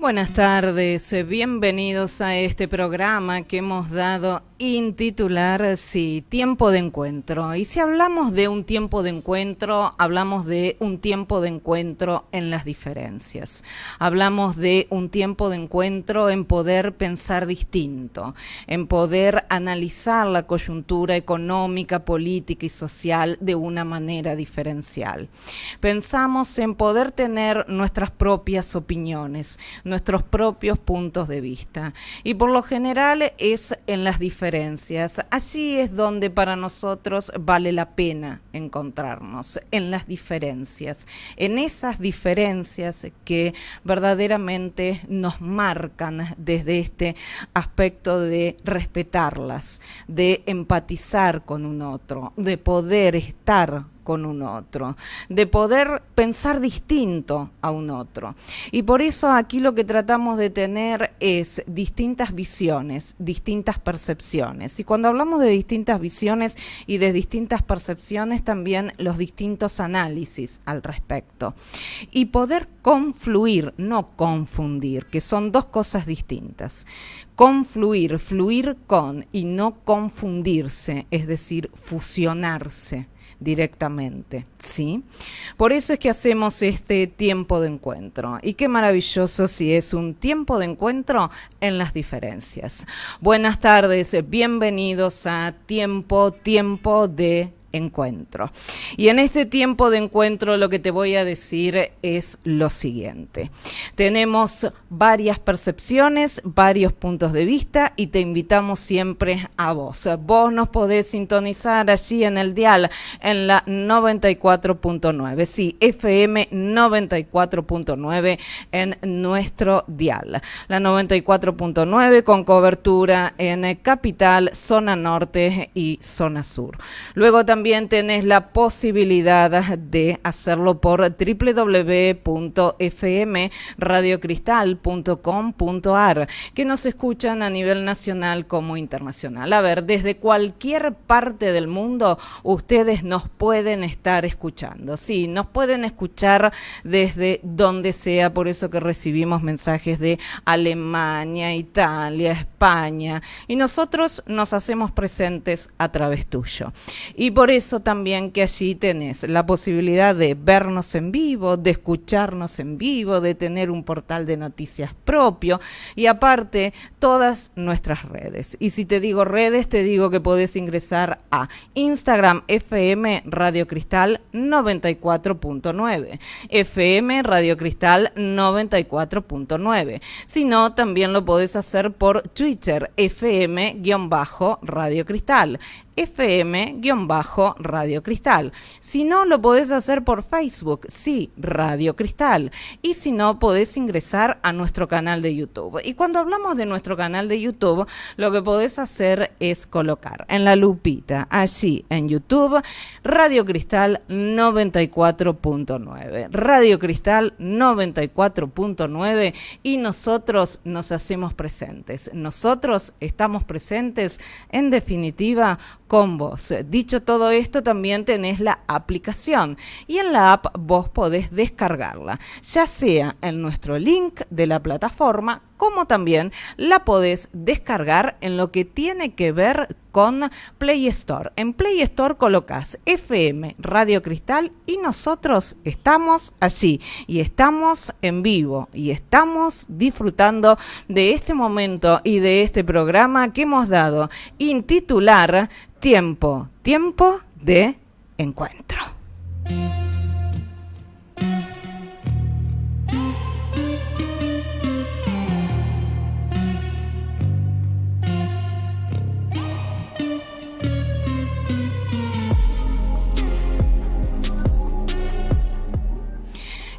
Buenas tardes, bienvenidos a este programa que hemos dado intitular, sí, tiempo de encuentro. Y si hablamos de un tiempo de encuentro, hablamos de un tiempo de encuentro en las diferencias. Hablamos de un tiempo de encuentro en poder pensar distinto, en poder analizar la coyuntura económica, política y social de una manera diferencial. Pensamos en poder tener nuestras propias opiniones, nuestros propios puntos de vista. Y por lo general es en las diferencias. Así es donde para nosotros vale la pena encontrarnos, en las diferencias, en esas diferencias que verdaderamente nos marcan desde este aspecto de respetarlas, de empatizar con un otro, de poder estar con un otro, de poder pensar distinto a un otro. Y por eso aquí lo que tratamos de tener es distintas visiones, distintas percepciones. Y cuando hablamos de distintas visiones y de distintas percepciones, también los distintos análisis al respecto. Y poder confluir, no confundir, que son dos cosas distintas. Confluir, fluir con y no confundirse, es decir, fusionarse directamente, ¿sí? Por eso es que hacemos este tiempo de encuentro. Y qué maravilloso si es un tiempo de encuentro en las diferencias. Buenas tardes, bienvenidos a tiempo de encuentro. Y en este tiempo de encuentro lo que te voy a decir es lo siguiente. Tenemos varias percepciones, varios puntos de vista y te invitamos siempre a vos. Vos nos podés sintonizar allí en el dial en la 94.9. Sí, FM 94.9 en nuestro dial. La 94.9 con cobertura en Capital, Zona Norte y Zona Sur. Luego también tenés la posibilidad de hacerlo por www.fmradiocristal.com.ar, que nos escuchan a nivel nacional como internacional. A ver, desde cualquier parte del mundo ustedes nos pueden estar escuchando. Sí, nos pueden escuchar desde donde sea, por eso que recibimos mensajes de Alemania, Italia, España, y nosotros nos hacemos presentes a través tuyo. Y por eso también que allí tenés la posibilidad de vernos en vivo, de escucharnos en vivo, de tener un portal de noticias propio y aparte todas nuestras redes. Y si te digo redes, te digo que podés ingresar a Instagram FM Radio Cristal 94.9, FM Radio Cristal 94.9. Si no, también lo podés hacer por Twitter, FM-Radio Cristal. FM-Radio Cristal. Si no, lo podés hacer por Facebook, sí, Radio Cristal. Y si no, podés ingresar a nuestro canal de YouTube. Y cuando hablamos de nuestro canal de YouTube, lo que podés hacer es colocar en la lupita, allí en YouTube, Radio Cristal 94.9. Radio Cristal 94.9 y nosotros nos hacemos presentes. Nosotros estamos presentes, en definitiva, con vos. Dicho todo esto, también tenés la aplicación y en la app vos podés descargarla, ya sea en nuestro link de la plataforma, como también la podés descargar en lo que tiene que ver con Play Store. En Play Store colocás FM Radio Cristal y nosotros estamos allí y estamos en vivo y estamos disfrutando de este momento y de este programa que hemos dado intitular tiempo de encuentro.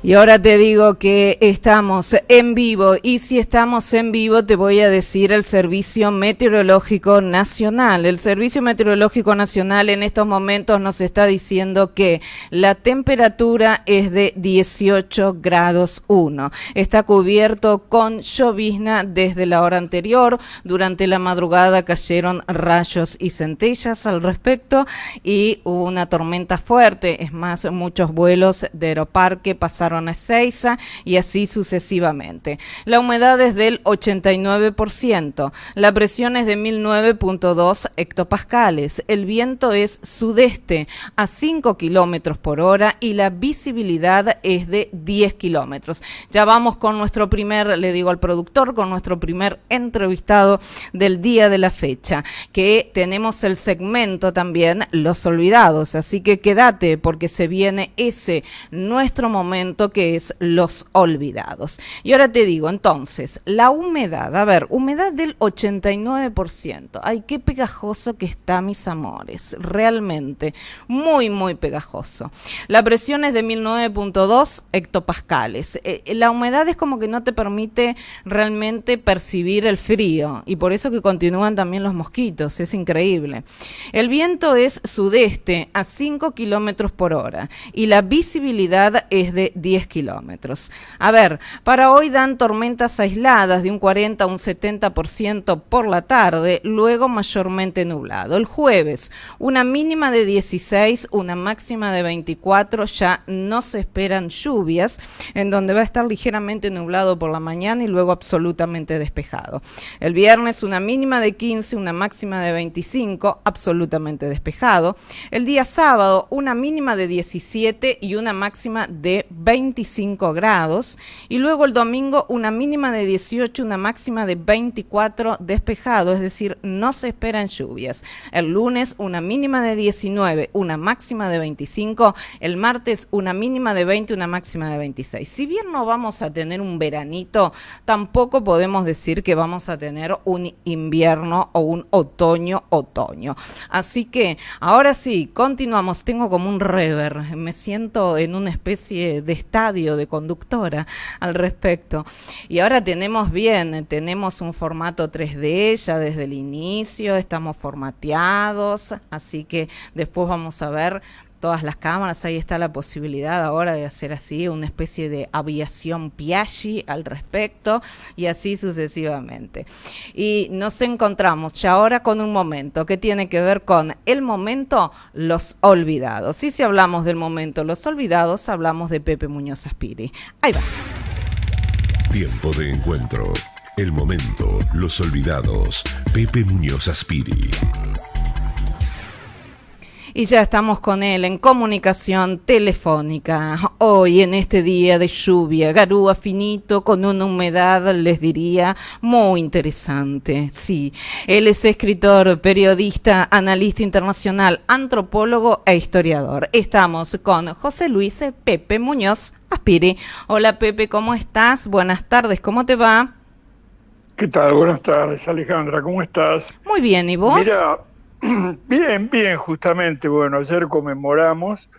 Y ahora te digo que estamos en vivo y si estamos en vivo te voy a decir el Servicio Meteorológico Nacional. El Servicio Meteorológico Nacional en estos momentos nos está diciendo que la temperatura es de 18 grados 1. Está cubierto con llovizna desde la hora anterior. Durante la madrugada cayeron rayos y centellas al respecto y hubo una tormenta fuerte. Es más, muchos vuelos de Aeroparque pasaron pasaron a Ezeiza y así sucesivamente. La humedad es del 89%, la presión es de 1009.2 hectopascales, el viento es sudeste a 5 kilómetros por hora y la visibilidad es de 10 kilómetros. Ya vamos con nuestro primer, le digo al productor, con nuestro primer entrevistado del día de la fecha, que tenemos el segmento también Los Olvidados, así que quédate porque se viene ese nuestro momento que es Los Olvidados. Y ahora te digo, entonces, la humedad, a ver, humedad del 89%, ay, qué pegajoso que está, mis amores, realmente, muy, muy pegajoso. La presión es de 1009.2 hectopascales, la humedad es como que no te permite realmente percibir el frío y por eso que continúan también los mosquitos, es increíble. El viento es sudeste a 5 kilómetros por hora y la visibilidad es de 10 kilómetros. A ver, para hoy dan tormentas aisladas de un 40 a un 70% por la tarde, luego mayormente nublado. El jueves, una mínima de 16, una máxima de 24, ya no se esperan lluvias, en donde va a estar ligeramente nublado por la mañana y luego absolutamente despejado. El viernes una mínima de 15, una máxima de 25, absolutamente despejado. El día sábado una mínima de 17 y una máxima de 25 grados. Y luego el domingo una mínima de 18, una máxima de 24, despejado, es decir, no se esperan lluvias. El lunes una mínima de 19, una máxima de 25. El martes una mínima de 20, una máxima de 26. Si bien no vamos a tener un veranito, tampoco podemos decir que vamos a tener un invierno o un otoño. Así que ahora sí, continuamos. Tengo como un rever, me siento en una especie de estadio de conductora al respecto. Y ahora tenemos un formato 3D ya desde el inicio, estamos formateados, así que después vamos a ver todas las cámaras, ahí está la posibilidad ahora de hacer así una especie de aviación Piaggi al respecto y así sucesivamente. Y nos encontramos ya ahora con un momento que tiene que ver con el momento Los Olvidados. Y si hablamos del momento Los Olvidados, hablamos de Pepe Muñoz Aspiri. Ahí va. Tiempo de encuentro. El momento Los Olvidados. Pepe Muñoz Aspiri. Y ya estamos con él en comunicación telefónica. Hoy en este día de lluvia, garúa finito con una humedad, les diría, muy interesante. Sí, él es escritor, periodista, analista internacional, antropólogo e historiador. Estamos con José Luis Pepe Muñoz Aspiri. Hola Pepe, ¿cómo estás? Buenas tardes, ¿cómo te va? ¿Qué tal? Buenas tardes, Alejandra, ¿cómo estás? Muy bien, ¿y vos? Mira, bien, justamente, bueno, ayer conmemoramos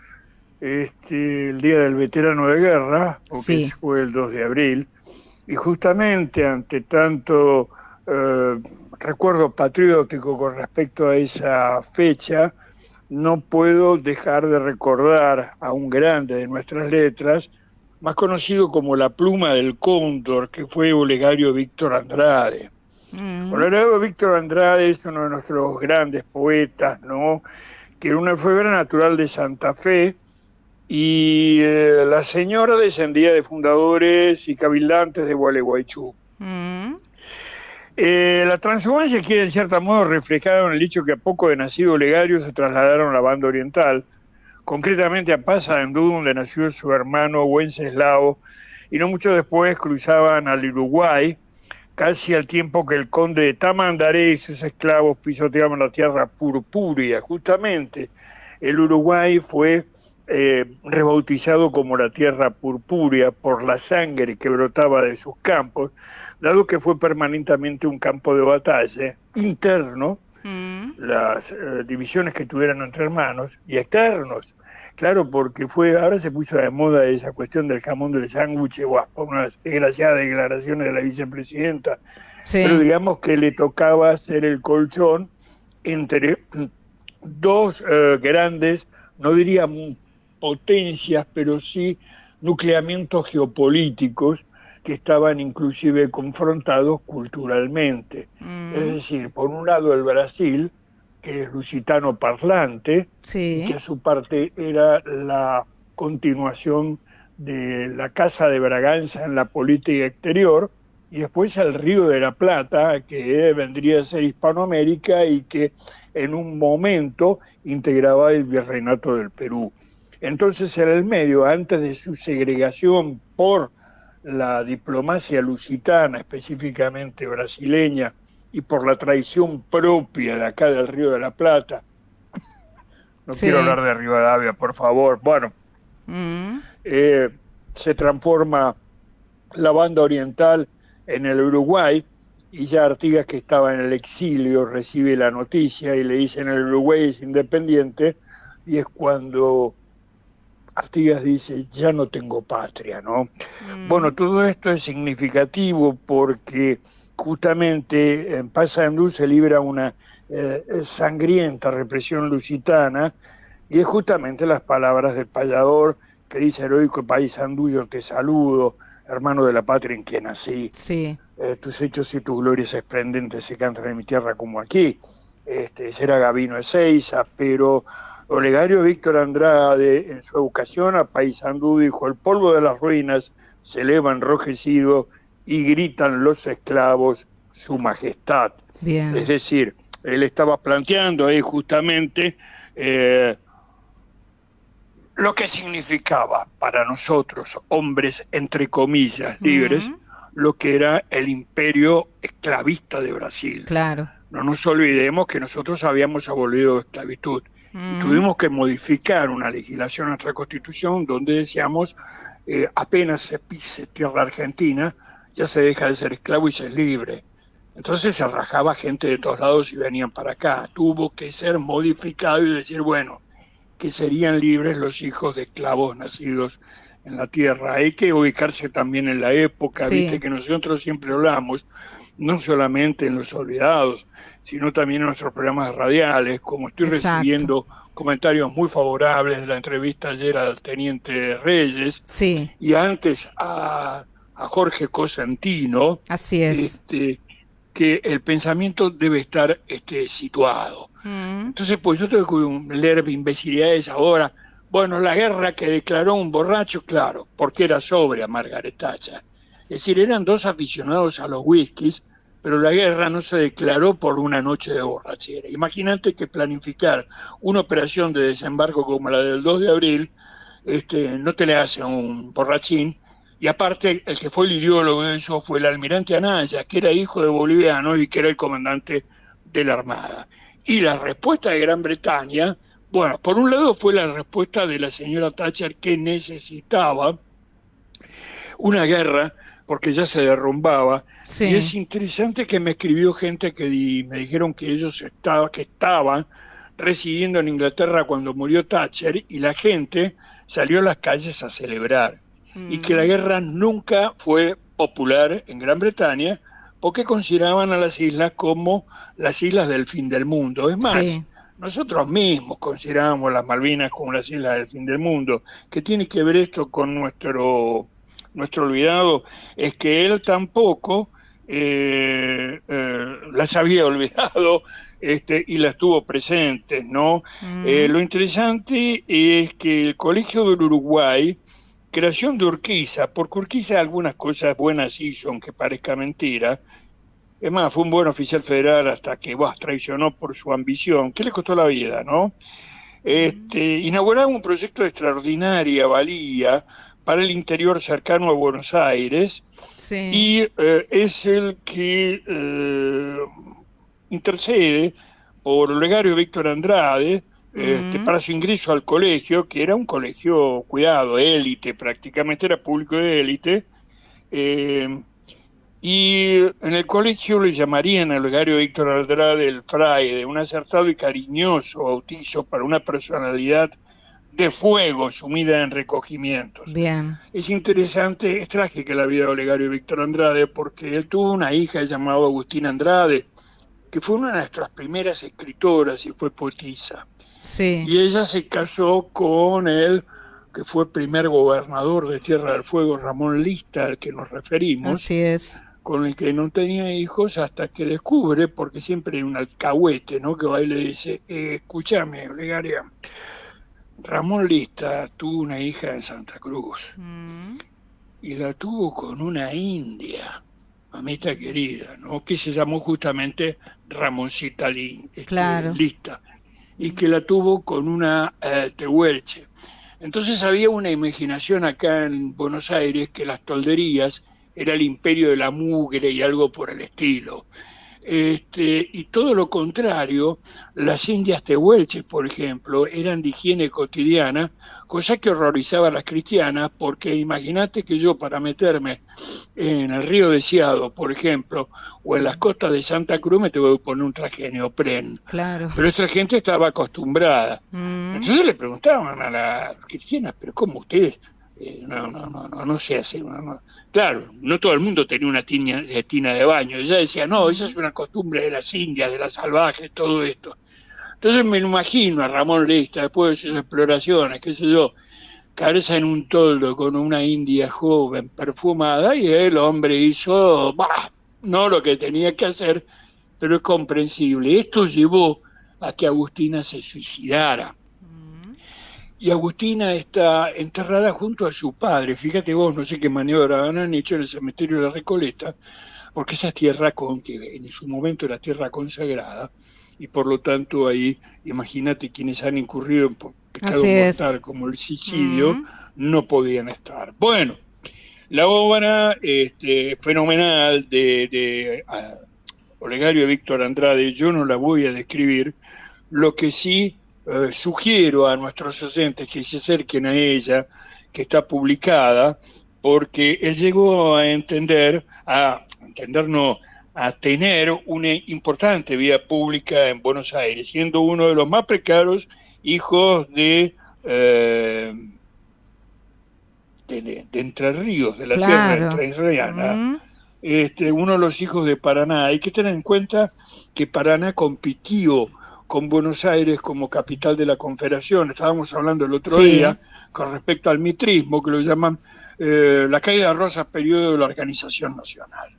el Día del Veterano de Guerra, porque sí, fue el 2 de abril, y justamente ante tanto recuerdo patriótico con respecto a esa fecha, no puedo dejar de recordar a un grande de nuestras letras, más conocido como la pluma del cóndor, que fue Olegario Víctor Andrade. Olegario Víctor Andrade es uno de nuestros grandes poetas, ¿no? Que fue natural de Santa Fe, y la señora descendía de fundadores y cabildantes de Gualeguaychú. La transhumancia quiere en cierto modo reflejar en el hecho que a poco de nacido Olegario se trasladaron a la banda oriental, concretamente a Paysandú, donde nació su hermano Wenceslao, y no mucho después cruzaban al Uruguay, casi al tiempo que el conde de Tamandaré y sus esclavos pisoteaban la tierra purpúrea. Justamente el Uruguay fue rebautizado como la tierra purpúrea por la sangre que brotaba de sus campos, dado que fue permanentemente un campo de batalla interno, las divisiones que tuvieran entre hermanos, y externos. Claro, porque ahora se puso de moda esa cuestión del jamón del sándwich, por unas desgraciadas declaraciones de la vicepresidenta, sí. Pero digamos que le tocaba hacer el colchón entre dos grandes, no diría potencias, pero sí nucleamientos geopolíticos que estaban inclusive confrontados culturalmente. Es decir, por un lado el Brasil, que es lusitano parlante, sí, y que a su parte era la continuación de la Casa de Braganza en la política exterior, y después el Río de la Plata, que vendría a ser Hispanoamérica y que en un momento integraba el Virreinato del Perú. Entonces, en el medio, antes de su segregación por la diplomacia lusitana, específicamente brasileña, y por la traición propia de acá del Río de la Plata, no quiero hablar de Rivadavia, por favor, bueno, se transforma la banda oriental en el Uruguay, y ya Artigas, que estaba en el exilio, recibe la noticia y le dicen el Uruguay es independiente, y es cuando Artigas dice, ya no tengo patria, ¿no? Bueno, todo esto es significativo porque justamente en Paysandú se libra una sangrienta represión lusitana, y es justamente las palabras del payador que dice, heroico Paysandú, yo te saludo, hermano de la patria en que nací. Sí. Tus hechos y tus glorias esplendentes se cantan en mi tierra como aquí. Será Gavino Ezeiza, pero Olegario Víctor Andrade, en su educación a Paysandú, dijo, el polvo de las ruinas se eleva enrojecido y gritan los esclavos su majestad. Bien. Es decir, él estaba planteando ahí justamente lo que significaba para nosotros, hombres entre comillas libres, lo que era el imperio esclavista de Brasil. Claro. No nos olvidemos que nosotros habíamos abolido la esclavitud y tuvimos que modificar una legislación, nuestra constitución, donde decíamos apenas se pise tierra argentina, ya se deja de ser esclavo y se es libre. Entonces se rajaba gente de todos lados y venían para acá. Tuvo que ser modificado y decir, bueno, que serían libres los hijos de esclavos nacidos en la tierra. Hay que ubicarse también en la época, viste que nosotros siempre hablamos, no solamente en Los Olvidados, sino también en nuestros programas radiales, como estoy recibiendo comentarios muy favorables de la entrevista ayer al Teniente Reyes, y antes a Jorge Cosentino. Así es. Que el pensamiento debe estar situado. Entonces, pues yo tengo que leer imbecilidades ahora. Bueno, la guerra que declaró un borracho, claro, porque era sobria Margaret Thatcher. Es decir, eran dos aficionados a los whiskies, pero la guerra no se declaró por una noche de borrachera. Imagínate que planificar una operación de desembarco como la del 2 de abril, no te le hace a un borrachín. Y aparte, el que fue el ideólogo de eso fue el almirante Anaya, que era hijo de bolivianos y que era el comandante de la Armada. Y la respuesta de Gran Bretaña, bueno, por un lado fue la respuesta de la señora Thatcher, que necesitaba una guerra porque ya se derrumbaba. Y es interesante que me escribió gente que me dijeron que ellos estaban residiendo en Inglaterra cuando murió Thatcher, y la gente salió a las calles a celebrar. Y que la guerra nunca fue popular en Gran Bretaña porque consideraban a las islas como las islas del fin del mundo. Es más, nosotros mismos considerábamos las Malvinas como las islas del fin del mundo. ¿Qué tiene que ver esto con nuestro olvidado? Es que él tampoco las había olvidado y las tuvo presentes, ¿no? Lo interesante es que el Colegio del Uruguay, creación de Urquiza, porque Urquiza algunas cosas buenas hizo, aunque parezca mentira. Es más, fue un buen oficial federal hasta que traicionó por su ambición, que le costó la vida, ¿no? Inauguraba un proyecto de extraordinaria valía para el interior cercano a Buenos Aires, y es el que intercede por Olegario Víctor Andrade, para su ingreso al colegio, que era un colegio, cuidado, élite, prácticamente era público de élite, y en el colegio le llamarían a Olegario Víctor Andrade el fraile, un acertado y cariñoso bautizo para una personalidad de fuego sumida en recogimientos. Bien. Es interesante, es trágica la vida de Olegario Víctor Andrade, porque él tuvo una hija llamada Agustina Andrade, que fue una de nuestras primeras escritoras y fue poetisa. Y ella se casó con él, que fue primer gobernador de Tierra del Fuego, Ramón Lista, al que nos referimos. Así es. Con el que no tenía hijos hasta que descubre, porque siempre hay un alcahuete, ¿no?, que va y le dice, escúchame, Olegaria, Ramón Lista tuvo una hija en Santa Cruz y la tuvo con una india, mamita querida, ¿no? Que se llamó justamente Ramoncita Claro. Lista, y que la tuvo con una tehuelche. Entonces había una imaginación acá en Buenos Aires que las tolderías era el imperio de la mugre y algo por el estilo. Y todo lo contrario, las indias tehuelches, por ejemplo, eran de higiene cotidiana, cosa que horrorizaba a las cristianas, porque imagínate que yo para meterme en el río Deseado, por ejemplo, o en las costas de Santa Cruz me tengo que poner un traje de neopren. Claro. Pero esta gente estaba acostumbrada. Entonces le preguntaban a las cristianas, pero ¿cómo ustedes? No se hace. No. Claro, no todo el mundo tenía una tina de baño. Ella decía, no, esa es una costumbre de las indias, de las salvajes, todo esto. Entonces me imagino a Ramón Lista, después de sus exploraciones, qué sé yo, cabeza en un toldo con una india joven, perfumada, y el hombre hizo, no lo que tenía que hacer, pero es comprensible. Esto llevó a que Agustina se suicidara. Y Agustina está enterrada junto a su padre. Fíjate vos, no sé qué maniobra han hecho en el cementerio de la Recoleta, porque esa tierra que en su momento era tierra consagrada, y por lo tanto ahí, imagínate quienes han incurrido en pecado mortal como el suicidio, no podían estar. Bueno, la obra fenomenal de Olegario Víctor Andrade, yo no la voy a describir, lo que sí sugiero a nuestros oyentes que se acerquen a ella, que está publicada, porque él llegó a tener una importante vida pública en Buenos Aires, siendo uno de los más precarios hijos de Entre Ríos, de la tierra entrerriana, uno de los hijos de Paraná. Hay que tener en cuenta que Paraná compitió con Buenos Aires como capital de la Confederación. Estábamos hablando el otro día con respecto al mitrismo, que lo llaman la caída de Rosas, periodo de la Organización Nacional.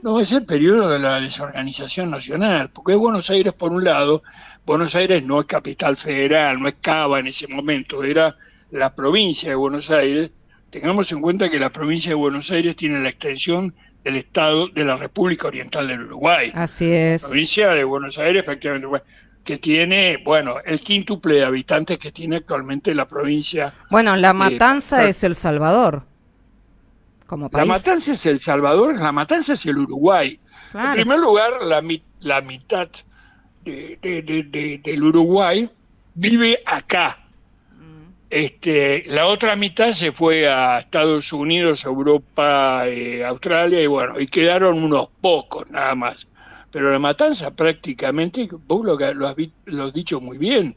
No, es el periodo de la desorganización nacional, porque Buenos Aires, por un lado, Buenos Aires no es capital federal, no es Cava en ese momento, era la provincia de Buenos Aires. Tengamos en cuenta que la provincia de Buenos Aires tiene la extensión del Estado de la República Oriental del Uruguay. Así es. La provincia de Buenos Aires, efectivamente, que tiene, el quíntuple de habitantes que tiene actualmente la provincia. Bueno, La Matanza es El Salvador, como país. La Matanza es El Salvador, La Matanza es el Uruguay. Claro. En primer lugar, la mitad del Uruguay vive acá. La otra mitad se fue a Estados Unidos, Europa, Australia, y quedaron unos pocos nada más. Pero La Matanza prácticamente, vos lo has dicho muy bien,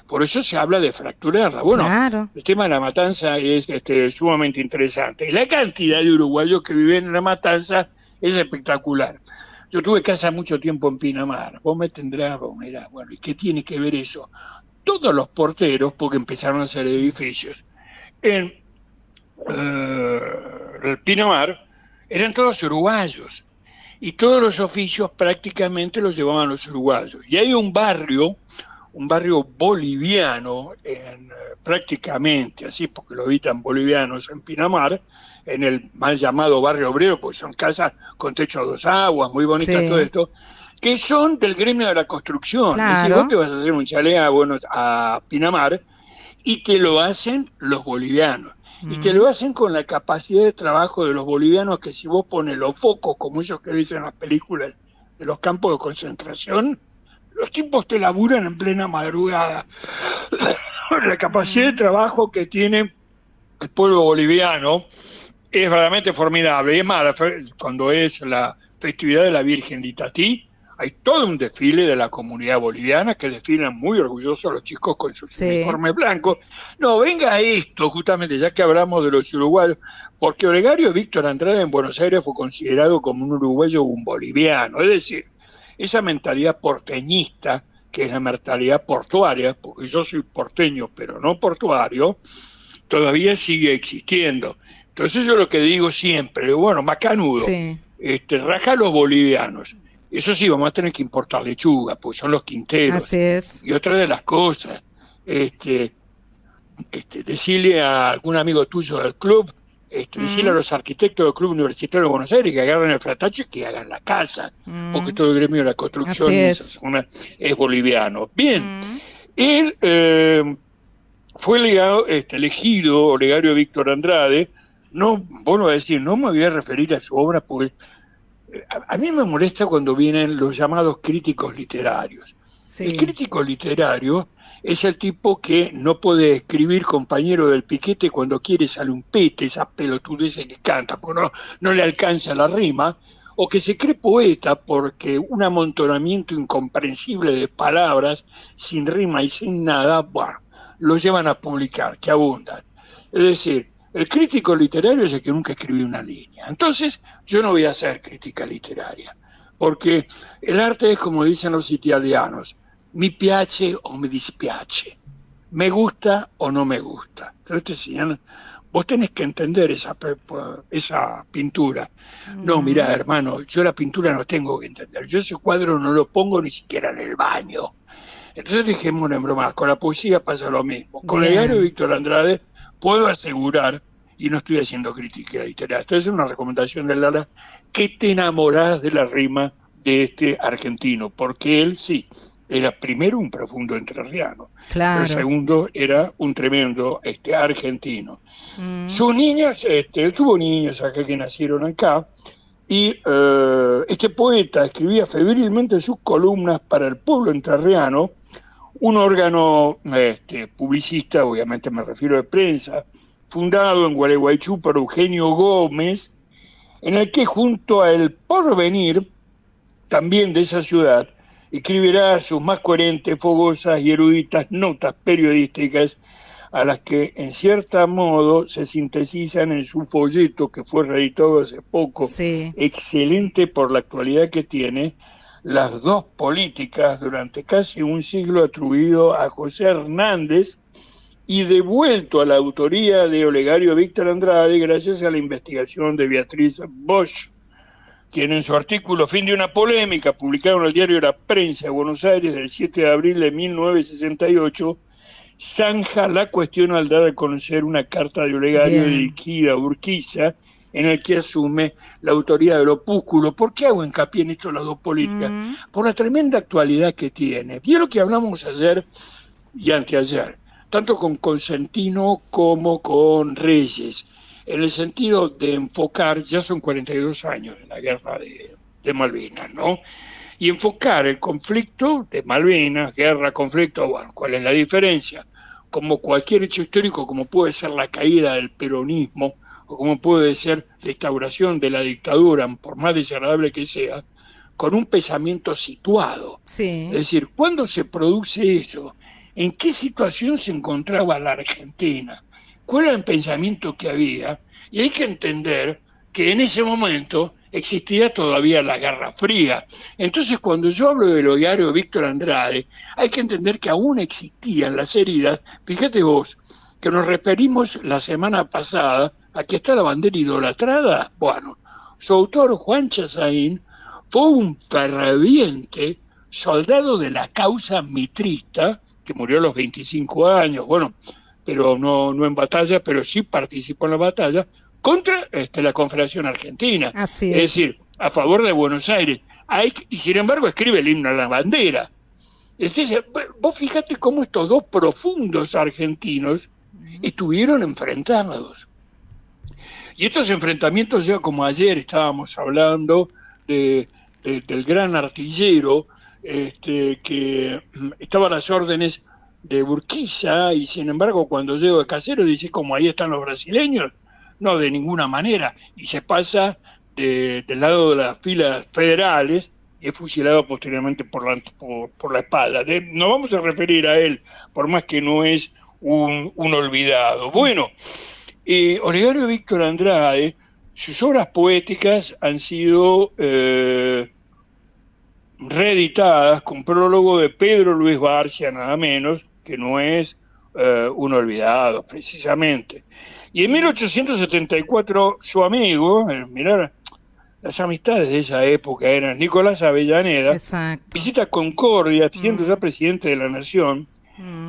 por eso se habla de fracturarla. Bueno, claro. El tema de La Matanza es sumamente interesante. Y la cantidad de uruguayos que viven en La Matanza es espectacular. Yo tuve casa mucho tiempo en Pinamar, vos me tendrás, ¿y qué tiene que ver eso? Todos los porteros, porque empezaron a hacer edificios, en el Pinamar eran todos uruguayos. Y todos los oficios prácticamente los llevaban los uruguayos. Y hay un barrio boliviano, prácticamente así, porque lo habitan bolivianos en Pinamar, en el mal llamado barrio obrero, porque son casas con techo a dos aguas, muy bonitas, todo esto, que son del gremio de la construcción. Claro. Es decir, vos te vas a hacer un chalet a Pinamar y te lo hacen los bolivianos. Y te lo hacen con la capacidad de trabajo de los bolivianos, que si vos pones los focos, como ellos que dicen en las películas de los campos de concentración, los tipos te laburan en plena madrugada. La capacidad de trabajo que tiene el pueblo boliviano es realmente formidable. Y es más, cuando es la festividad de la Virgen de Itatí, hay todo un desfile de la comunidad boliviana que desfilan muy orgullosos los chicos con sus uniformes blancos. No, venga esto, justamente, ya que hablamos de los uruguayos, porque Olegario Víctor Andrade en Buenos Aires fue considerado como un uruguayo o un boliviano. Es decir, esa mentalidad porteñista, que es la mentalidad portuaria, porque yo soy porteño, pero no portuario, todavía sigue existiendo. Entonces yo lo que digo siempre, macanudo, raja a los bolivianos. Eso sí, vamos a tener que importar lechuga, porque son los quinteros. Así es. Y otra de las cosas, decirle a algún amigo tuyo del club, decirle a los arquitectos del Club Universitario de Buenos Aires que agarren el fratacho y que hagan la casa, porque todo el gremio de la construcción en esa zona es boliviano. Bien, él fue elegido Olegario Víctor Andrade. No, vuelvo a decir, no me voy a referir a su obra porque a mí me molesta cuando vienen los llamados críticos literarios. Sí. El crítico literario es el tipo que no puede escribir compañero del piquete cuando quiere sale un pete, esa pelotudez que canta, porque no le alcanza la rima, o que se cree poeta porque un amontonamiento incomprensible de palabras, sin rima y sin nada, bueno, lo llevan a publicar, que abundan. Es decir, el crítico literario es el que nunca escribió una línea. Entonces, yo no voy a hacer crítica literaria, porque el arte es como dicen los italianos, mi piace o me dispiace, me gusta o no me gusta. Entonces, vos tenés que entender esa pintura. No, mirá, hermano, yo la pintura no tengo que entender. Yo ese cuadro no lo pongo ni siquiera en el baño. Entonces dijimos en broma, con la poesía pasa lo mismo. Con el diario de Víctor Andrade puedo asegurar, y no estoy haciendo crítica literaria, esto es una recomendación de Lara, que te enamorás de la rima de este argentino, porque él sí, era primero un profundo entrerriano, pero segundo era un tremendo argentino. Sus niños, él tuvo niños acá que nacieron acá, y este poeta escribía febrilmente sus columnas para El Pueblo Entrerriano, un órgano publicista, obviamente me refiero de prensa, fundado en Gualeguaychú por Eugenio Gómez, en el que junto a El Porvenir, también de esa ciudad, escribirá sus más coherentes, fogosas y eruditas notas periodísticas a las que en cierto modo se sintetizan en su folleto que fue reeditado hace poco, excelente por la actualidad que tiene, Las dos políticas, durante casi un siglo atribuido a José Hernández y devuelto a la autoría de Olegario Víctor Andrade gracias a la investigación de Beatriz Bosch, quien en su artículo Fin de una polémica, publicado en el diario La Prensa de Buenos Aires del 7 de abril de 1968, zanja la cuestión al dar a conocer una carta de Olegario dirigida a Urquiza, en el que asume la autoría del opúsculo. ¿Por qué hago hincapié en esto de las dos políticas? Por la tremenda actualidad que tiene. Y es lo que hablamos ayer y anteayer, tanto con Consentino como con Reyes, en el sentido de enfocar, ya son 42 años de la guerra de Malvinas, ¿no? Y enfocar el conflicto de Malvinas, guerra, conflicto, bueno, ¿cuál es la diferencia? Como cualquier hecho histórico, como puede ser la caída del peronismo, o como puede ser la instauración de la dictadura, por más desagradable que sea, con un pensamiento situado. Es decir, ¿cuándo se produce eso? ¿En qué situación se encontraba la Argentina? ¿Cuál era el pensamiento que había? Y hay que entender que en ese momento existía todavía la Guerra Fría. Entonces, cuando yo hablo del Olegario Víctor Andrade, hay que entender que aún existían las heridas. Fíjate vos, que nos referimos la semana pasada a que está la bandera idolatrada. Bueno, su autor, Juan Chazaín, fue un ferviente soldado de la causa mitrista, que murió a los 25 años, bueno, pero no en batalla, pero sí participó en la batalla, contra la Confederación Argentina. Así es decir, a favor de Buenos Aires. Y sin embargo escribe el himno a la bandera. Entonces, vos fíjate cómo estos dos profundos argentinos estuvieron enfrentados. Y estos enfrentamientos, ya como ayer estábamos hablando del gran artillero, que estaba a las órdenes de Urquiza, y sin embargo cuando llego de Caseros dice, como ahí están los brasileños, no, de ninguna manera, y se pasa del lado de las filas federales y es fusilado posteriormente por la espalda. Nos vamos a referir a él, por más que no es un olvidado. Bueno, Olegario Víctor Andrade, sus obras poéticas han sido reeditadas con prólogo de Pedro Luis Barcia, nada menos, que no es un olvidado, precisamente. Y en 1874, su amigo, mirá, las amistades de esa época eran Nicolás Avellaneda, visita Concordia, siendo ya presidente de la Nación,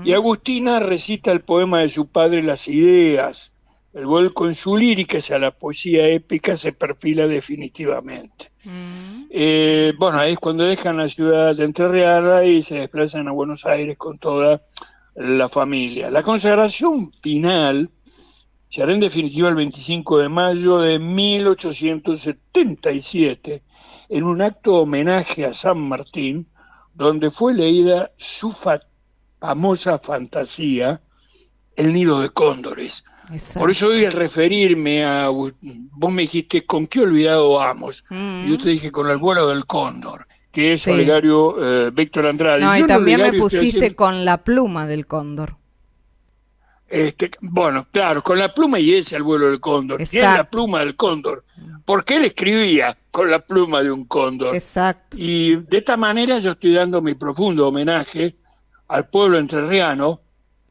Y Agustina recita el poema de su padre Las Ideas. El vuelco en su lírica hacia la poesía épica se perfila definitivamente. Bueno, ahí es cuando dejan la ciudad de Entrerriana y se desplazan a Buenos Aires con toda la familia. La consagración final se hará en definitiva el 25 de mayo de 1877 en un acto de homenaje a San Martín, donde fue leída su famosa fantasía, El nido de cóndores. Exacto. Por eso hoy al referirme a... Vos me dijiste, ¿con qué olvidado vamos? Y yo te dije, con el vuelo del cóndor, que es Olegario Víctor Andrade. No, y también me pusiste haciendo... con la pluma del cóndor. Bueno, claro, con la pluma y ese el vuelo del cóndor. Exacto. Y es la pluma del cóndor. Porque él escribía con la pluma de un cóndor. Exacto. Y de esta manera yo estoy dando mi profundo homenaje al pueblo entrerriano,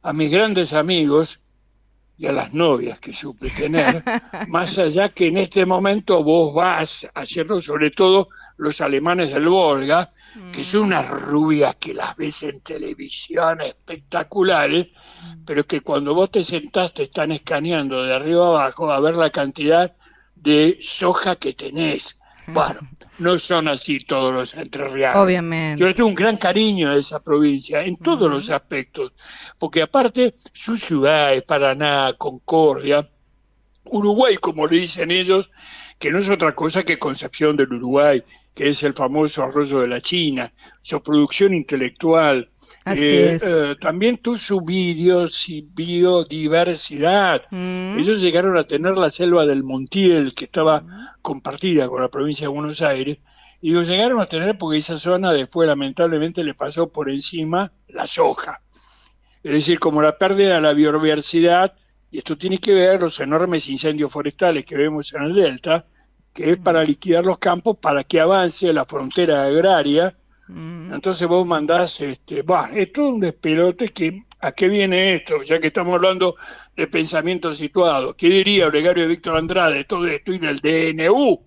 a mis grandes amigos y a las novias que supe tener, más allá que en este momento vos vas a hacerlo, sobre todo los alemanes del Volga, que son unas rubias que las ves en televisión espectaculares, pero que cuando vos te sentás te están escaneando de arriba abajo a ver la cantidad de soja que tenés. Bueno, no son así todos los entrerrianos. Obviamente. Yo le tengo un gran cariño a esa provincia en todos los aspectos, porque aparte sus ciudades, Paraná, Concordia, Uruguay, como le dicen ellos, que no es otra cosa que Concepción del Uruguay, que es el famoso arroyo de la China, su producción intelectual. Así es. También tu subsidios y biodiversidad. Ellos llegaron a tener la selva del Montiel, que estaba compartida con la provincia de Buenos Aires, y lo llegaron a tener porque esa zona después lamentablemente le pasó por encima la soja. Es decir, como la pérdida de la biodiversidad, y esto tiene que ver los enormes incendios forestales que vemos en el Delta, que es para liquidar los campos para que avance la frontera agraria. Entonces vos mandás, es todo un despelote. ¿A qué viene esto? Ya que estamos hablando de pensamiento situado. ¿Qué diría Olegario Víctor Andrade de todo esto y del DNU?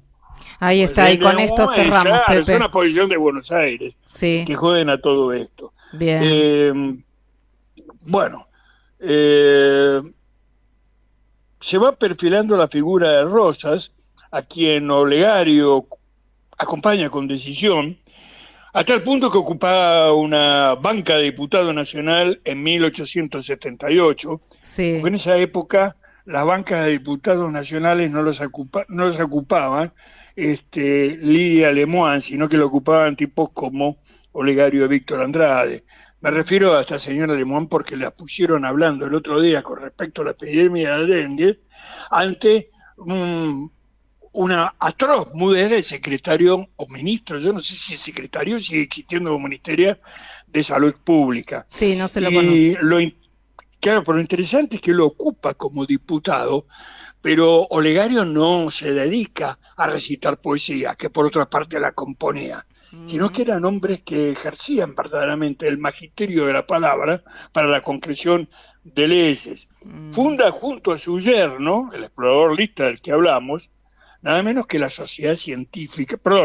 Ahí está, y con esto cerramos, claro, Pepe. Es una posición de Buenos Aires, sí, que joden a todo esto. Bien. Se va perfilando la figura de Rosas, a quien Olegario acompaña con decisión, a tal punto que ocupaba una banca de diputado nacional en 1878, Sí. porque en esa época las bancas de diputados nacionales no los ocupaban Lidia Lemoine, sino que lo ocupaban tipos como Olegario Víctor Andrade. Me refiero a esta señora Lemoine porque la pusieron hablando el otro día con respecto a la epidemia de dengue ante una atroz mudez de secretario o ministro, yo no sé si es secretario, sigue existiendo como Ministerio de Salud Pública. Sí, no se lo conoce. Claro, pero lo interesante es que lo ocupa como diputado, pero Olegario no se dedica a recitar poesía, que por otra parte la componía, sino que eran hombres que ejercían verdaderamente el magisterio de la palabra para la concreción de leyes. Funda junto a su yerno, el explorador Lista del que hablamos, nada menos que la Sociedad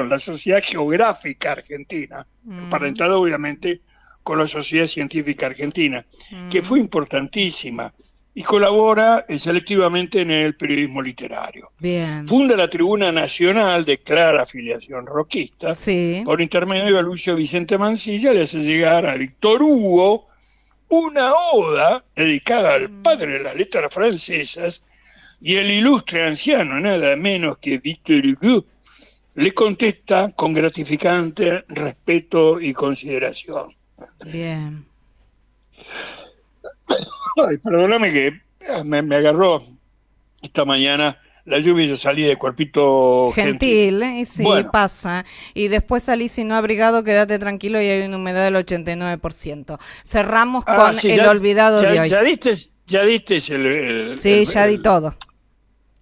la Sociedad Geográfica Argentina, emparentada obviamente con la Sociedad Científica Argentina, que fue importantísima y colabora selectivamente en el periodismo literario. Bien. Funda la Tribuna Nacional de clara afiliación roquista, sí, por intermedio de Lucio Vicente Mansilla, le hace llegar a Víctor Hugo una oda dedicada al padre de las letras francesas, y el ilustre anciano, nada menos que Victor Hugo, le contesta con gratificante respeto y consideración. Bien. Ay, perdóname que me agarró esta mañana la lluvia y yo salí de cuerpito gentil. Sí, bueno. Pasa. Y después salís sin no abrigado, quédate tranquilo y hay una humedad del 89%. Cerramos con el olvidado de hoy. ¿Ya diste el Sí, ya di todo.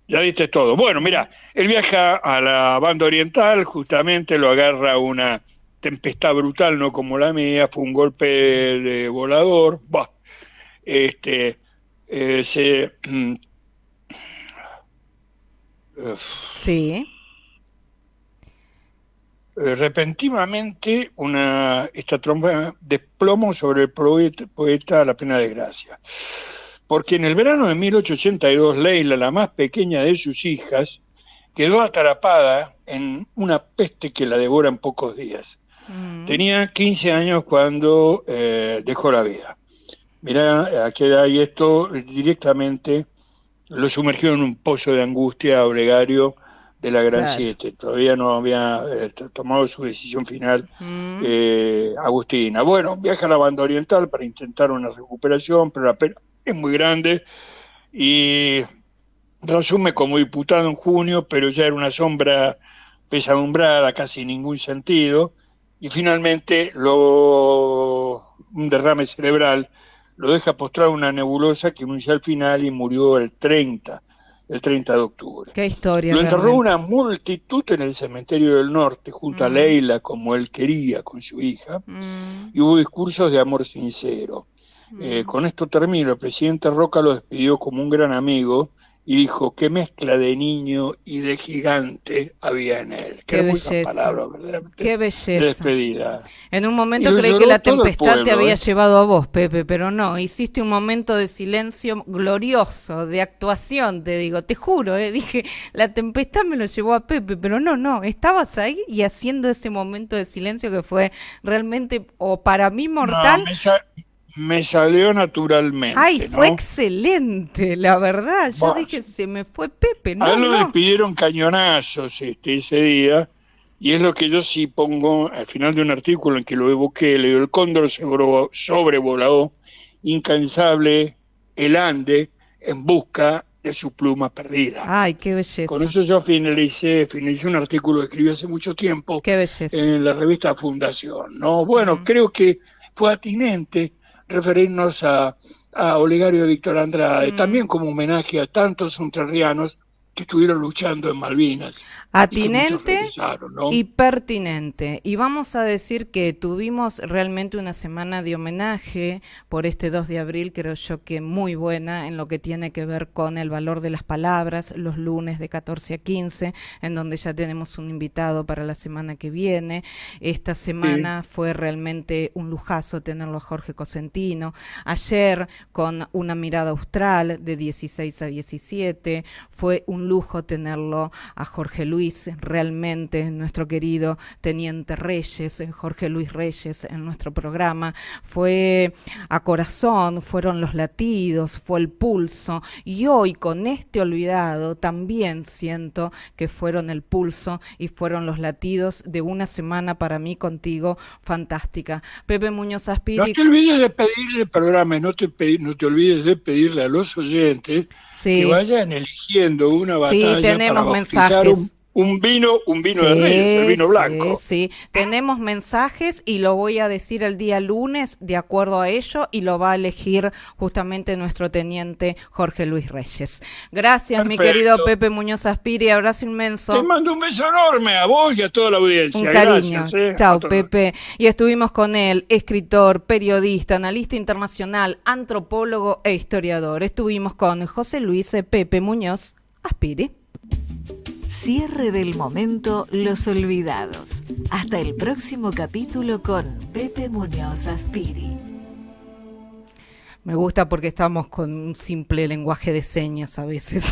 Ya diste todo. Bueno, mira, él viaja a la banda oriental, justamente lo agarra una tempestad brutal, no como la mía, fue un golpe de volador. Sí. repentinamente esta tromba desplomó sobre el poeta a la plena desgracia. Porque en el verano de 1882, Leila, la más pequeña de sus hijas, quedó atrapada en una peste que la devora en pocos días. Tenía 15 años cuando dejó la vida. Mirá, a qué edad, y esto directamente lo sumergió en un pozo de angustia a Olegario de la Gran Siete. Todavía no había tomado su decisión final Agustina. Bueno, viaja a la banda oriental para intentar una recuperación, pero la pena es muy grande y reasume como diputado en junio, pero ya era una sombra pesadumbrada, casi ningún sentido, y finalmente un derrame cerebral lo deja postrado en una nebulosa que anuncia al final y murió el 30 de octubre. Qué historia. Lo enterró realmente una multitud en el cementerio del norte, junto a Leila, como él quería, con su hija, y hubo discursos de amor sincero. Con esto termino. El presidente Roca lo despidió como un gran amigo y dijo qué mezcla de niño y de gigante había en él. Qué belleza. Palabras, verdaderamente, qué belleza. de despedida. En un momento creí que la tempestad te había llevado a vos, Pepe, pero no. Hiciste un momento de silencio glorioso, de actuación, te digo, te juro, dije, la tempestad me lo llevó a Pepe, pero no, estabas ahí y haciendo ese momento de silencio que fue realmente, o para mí, mortal. No, me salió naturalmente. Ay, ¿no? Fue excelente, la verdad. Yo dije, se me fue Pepe. A él lo despidieron cañonazos ese día, y es lo que yo sí pongo al final de un artículo en que lo evoqué. Le digo, el cóndor sobrevoló incansable el Ande en busca de su pluma perdida. Ay, qué belleza. Con eso yo finalicé un artículo que escribí hace mucho tiempo. Qué belleza. En la revista Fundación, ¿no? Bueno, creo que fue atinente referirnos a Olegario de Víctor Andrade, también como homenaje a tantos entrerrianos que estuvieron luchando en Malvinas. Atinente y pertinente. Y vamos a decir que tuvimos realmente una semana de homenaje por este 2 de abril, creo yo que muy buena en lo que tiene que ver con el valor de las palabras, los lunes de 14 a 15, en donde ya tenemos un invitado para la semana que viene. Esta semana fue realmente un lujazo tenerlo a Jorge Cosentino. Ayer, con Una mirada austral de 16 a 17, fue un lujo tenerlo a Jorge Luis, realmente nuestro querido Teniente Reyes, Jorge Luis Reyes, en nuestro programa. Fue a corazón, fueron los latidos, fue el pulso, y hoy con este olvidado también siento que fueron el pulso y fueron los latidos de una semana para mí contigo fantástica. Pepe Muñoz Aspiri. No te olvides de pedirle, perdóname, no te olvides de pedirle a los oyentes que vayan eligiendo una batalla. Sí, tenemos para mensajes. Un vino de Reyes, el vino blanco. Sí, tenemos mensajes y lo voy a decir el día lunes de acuerdo a ello, y lo va a elegir justamente nuestro teniente Jorge Luis Reyes. Gracias, Perfecto. Mi querido Pepe Muñoz Aspiri, abrazo inmenso. Te mando un beso enorme a vos y a toda la audiencia. Un cariño. Gracias. Chao, Pepe. Y estuvimos con él, escritor, periodista, analista internacional, antropólogo e historiador. Estuvimos con José Luis Pepe Muñoz Aspiri. Cierre del momento Los Olvidados. Hasta el próximo capítulo con Pepe Muñoz Aspiri. Me gusta porque estamos con un simple lenguaje de señas a veces.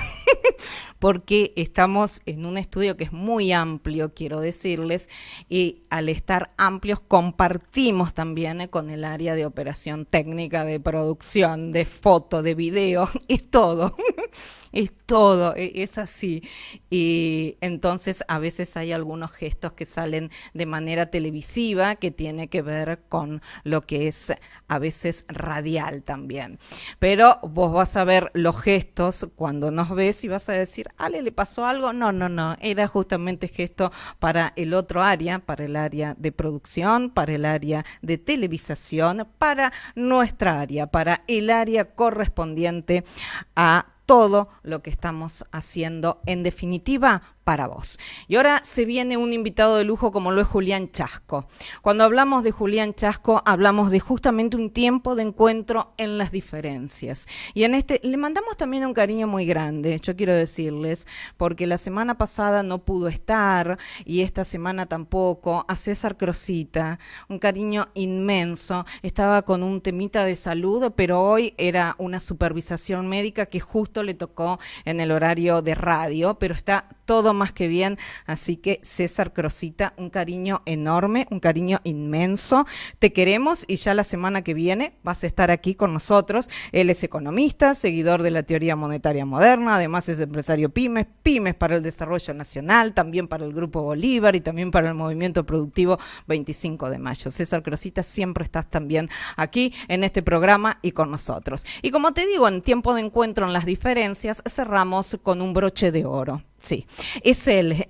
Porque estamos en un estudio que es muy amplio, quiero decirles, y al estar amplios compartimos también con el área de operación técnica, de producción, de foto, de video, es todo. Es todo, es así. Y entonces a veces hay algunos gestos que salen de manera televisiva que tiene que ver con lo que es a veces radial también. Pero vos vas a ver los gestos cuando nos ves y vas a decir, Ale, ¿le pasó algo? No, era justamente gesto para el otro área, para el área de producción, para el área de televisación, para nuestra área, para el área correspondiente a todo lo que estamos haciendo, en definitiva, para vos. Y ahora se viene un invitado de lujo como lo es Julián Chasco. Cuando hablamos de Julián Chasco, hablamos de justamente un tiempo de encuentro en las diferencias. Y en este le mandamos también un cariño muy grande, yo quiero decirles, porque la semana pasada no pudo estar y esta semana tampoco, a César Crosita, un cariño inmenso. Estaba con un temita de salud, pero hoy era una supervisación médica que justo le tocó en el horario de radio, pero está todo más que bien, así que César Crosita, un cariño enorme, un cariño inmenso, te queremos y ya la semana que viene vas a estar aquí con nosotros. Él es economista, seguidor de la teoría monetaria moderna, además es empresario pymes para el desarrollo nacional, también para el Grupo Bolívar y también para el Movimiento Productivo 25 de Mayo. César Crosita, siempre estás también aquí en este programa y con nosotros. Y como te digo, en tiempo de encuentro en las diferencias, cerramos con un broche de oro. Sí, es él,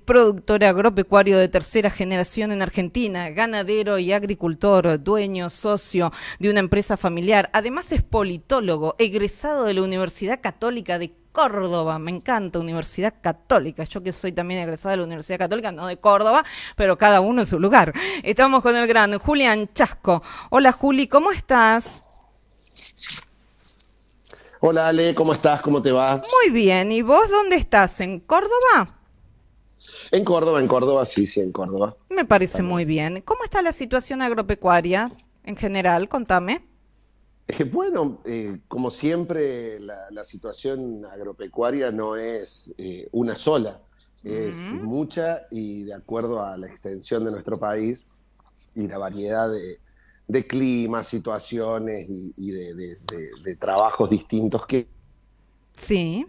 productor agropecuario de tercera generación en Argentina, ganadero y agricultor, dueño, socio de una empresa familiar. Además es politólogo, egresado de la Universidad Católica de Córdoba. Me encanta, Universidad Católica. Yo que soy también egresada de la Universidad Católica, no de Córdoba, pero cada uno en su lugar. Estamos con el gran Julián Chasco. Hola Juli, ¿cómo estás? Hola Ale, ¿cómo estás? ¿Cómo te va? Muy bien, ¿y vos dónde estás? ¿En Córdoba? En Córdoba, sí, en Córdoba. Me parece muy bien. ¿Cómo está la situación agropecuaria en general? Contame. Como siempre, la situación agropecuaria no es una sola, es mucha y de acuerdo a la extensión de nuestro país y la variedad de climas, situaciones y de trabajos distintos que sí.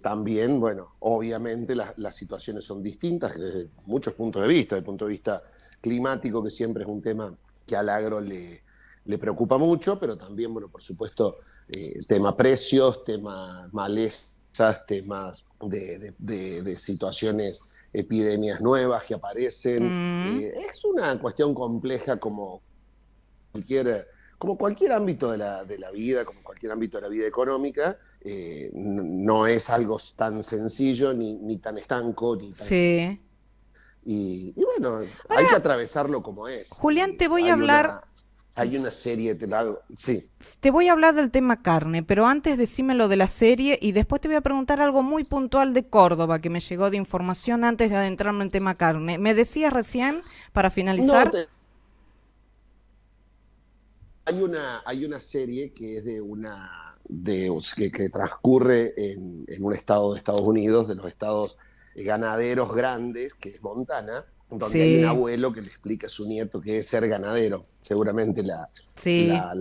También, bueno, obviamente las situaciones son distintas desde muchos puntos de vista, desde el punto de vista climático, que siempre es un tema que al agro le preocupa mucho, pero también, bueno, por supuesto, tema precios, tema malezas, temas de situaciones, epidemias nuevas que aparecen. Es una cuestión compleja como cualquier ámbito de la vida, como cualquier ámbito de la vida económica. No es algo tan sencillo ni tan estanco. Sí. Y bueno, ahora, hay que atravesarlo como es. Julián, te voy a hablar... Hay una serie, sí. Te voy a hablar del tema carne, pero antes decime lo de la serie y después te voy a preguntar algo muy puntual de Córdoba que me llegó de información antes de adentrarme en tema carne. ¿Me decías recién, para finalizar? No, hay una serie que es que transcurre en un estado de Estados Unidos, de los estados ganaderos grandes, que es Montana, donde hay un abuelo que le explica a su nieto qué es ser ganadero. Seguramente la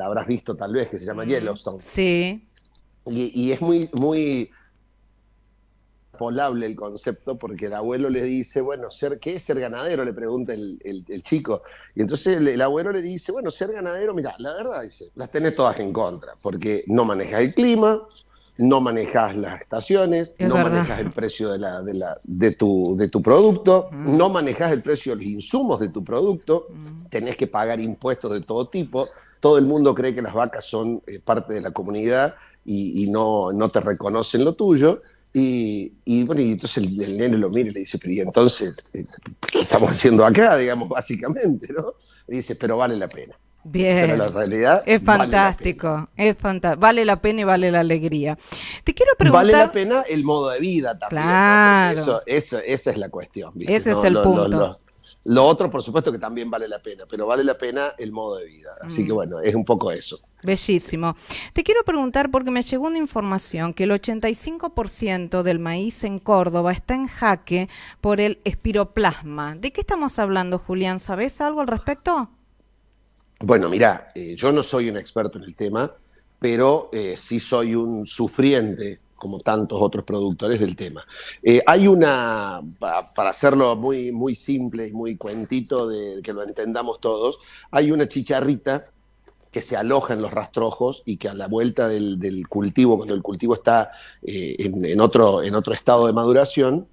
habrás visto tal vez, que se llama Yellowstone. Sí. Y es muy polable el concepto, porque el abuelo le dice, bueno, ¿qué es ser ganadero? Le pregunta el chico. Y entonces el abuelo le dice, bueno, ser ganadero, mira, la verdad, dice, las tenés todas en contra, porque no manejas el clima, no manejas las estaciones, no manejas el precio de tu producto, no manejas el precio de los insumos de tu producto, tenés que pagar impuestos de todo tipo, todo el mundo cree que las vacas son parte de la comunidad y no te reconocen lo tuyo. Y entonces el nene lo mira y le dice, pero ¿y entonces qué estamos haciendo acá? Digamos, básicamente, ¿no? Y dice, pero vale la pena. Bien, pero la realidad es fantástico, vale la pena y vale la alegría. Te quiero preguntar... Vale la pena el modo de vida también, claro, ¿no? Esa es la cuestión, ¿viste? Ese es el punto. Lo otro, por supuesto, que también vale la pena, pero vale la pena el modo de vida. Así que bueno, es un poco eso. Bellísimo. Te quiero preguntar, porque me llegó una información, que el 85% del maíz en Córdoba está en jaque por el espiroplasma. ¿De qué estamos hablando, Julián? ¿Sabés algo al respecto? Bueno, mirá, yo no soy un experto en el tema, pero sí soy un sufriente, como tantos otros productores del tema. Hay para hacerlo muy, muy simple y muy cuentito, de que lo entendamos todos, hay una chicharrita que se aloja en los rastrojos y que a la vuelta del cultivo, cuando el cultivo está en otro estado de maduración,